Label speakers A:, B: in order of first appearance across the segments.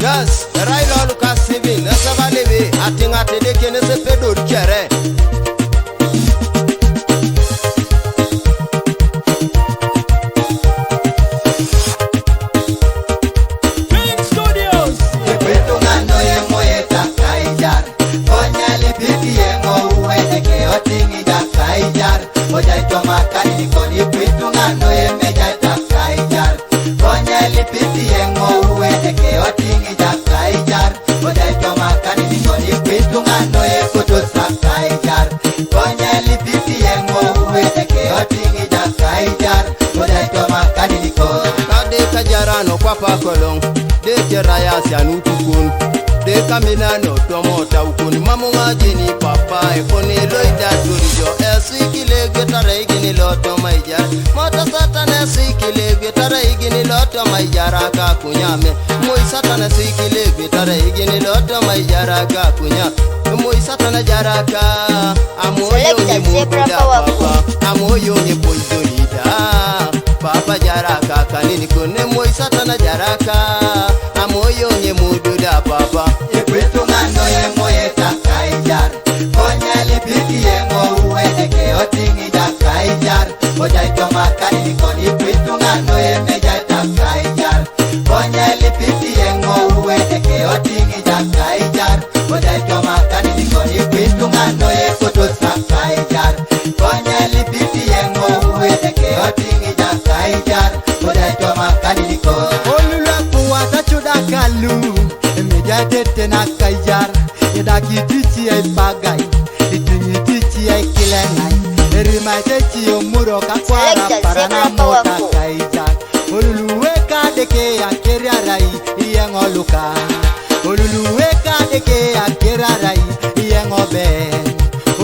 A: Yes, Raila Lucas Civil, Nasavaleve, Atingate de Kenese Pedro Kere. Papa Kolong, de Keraya Sianutukun, de Kaminano, Tomota Ukun, Mamma Gini, Papa, Epone Loida Turijo, Esikile, Getaregini Lotto Majar, Mota Satana Sikile, Getaregini Lotto Majaraka Kunyame, Moi Satana Sikile, Getaregini Lotto Majaraka Kunya, Moi Satana Jaraka, Amoyo Muda Papa, Amoyo Poizolida. Papa Jaraka kanini kone moi Satana Jaraka amoyo nye mududa papa
B: Ikwitu ngano ye moye takaijar Konya lipiki ye mo uweke otingi jakaijar Oja itoma kanini kone Ikwitu ngano ye meja takaijar Konya lipiki ye mo uweke otingi jakaijar Oja itoma kanini kone Ikwitu ngano ye kutu sakaijar Konya lipiki ye mo uweke otingi jakaijar Oja itoma kanini kone
C: Olula kuwata chudakalu Emejadete na kaijar Edaki tichi ay bagay Itunyi tichi ay kilenay Erimate chi omuro kakwara Parana mota kaijar Oluluweka deke ya keriarai Iyengoluka Oluluweka deke ya keriarai Iyengobe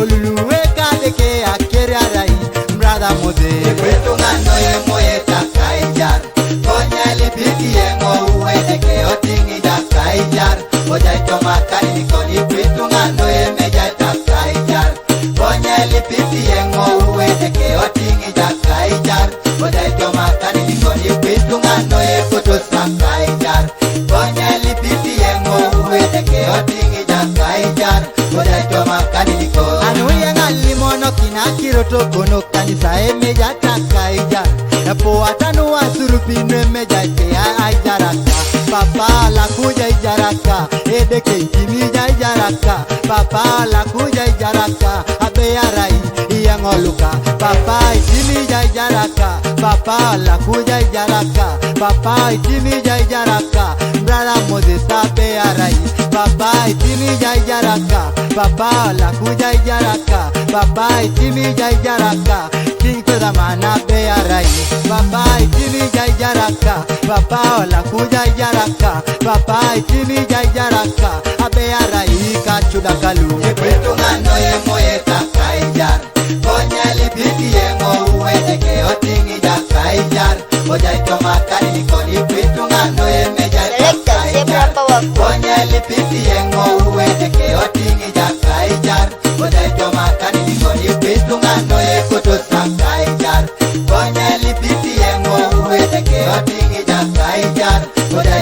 C: Oluluweka deke ya keriarai Brother Mose
B: Ikwitu ngano ye moye takaijar Konya lipiki ye mo uweke otingi jakaijar Oja itoma kanini koni Ikwitu ngano ye meja takaijar Konya lipiki ye mo uweke otingi jakaijar Oja itoma kanini koni Ikwitu ngano ye kutu sakaijar Konya lipiki ye mo uweke otingi jakaijar Oja itoma kanini koni
C: Anu yengali mono kinakiro tokono kanisa emeja takaijar Epo atanu wa surupinu emeja ikea aijaraka Papa la kuja ijaraka Edeke ikimija ijaraka Papa la kuja ijaraka Abeyarai iyengoluka Papa ikimija ijaraka Papa la kuja ijaraka Papa ikimija ijaraka Brother Moses abeyarai Papa ikimija ijaraka Papa la kuja ijaraka Papa ikimija ijaraka King Pedamana beyarai Papa ikimija ijaraka Papa la kuja ijaraka Papa ikimija ijaraka Abeyarai kachudakalu
B: Ikwitu ngano ye moye takaijar Konya lipiki ye mo uweke otingi jakaijar Oja itoma kanini koni Ikwitu ngano ye meja takaijar Konya lipiki ye mo uweke otingi jakaijar Oja itoma kanini koni Ikwitu ngano ye kutu sakaijar Konya lipiki ye mo uweke otingi jakaijar Oja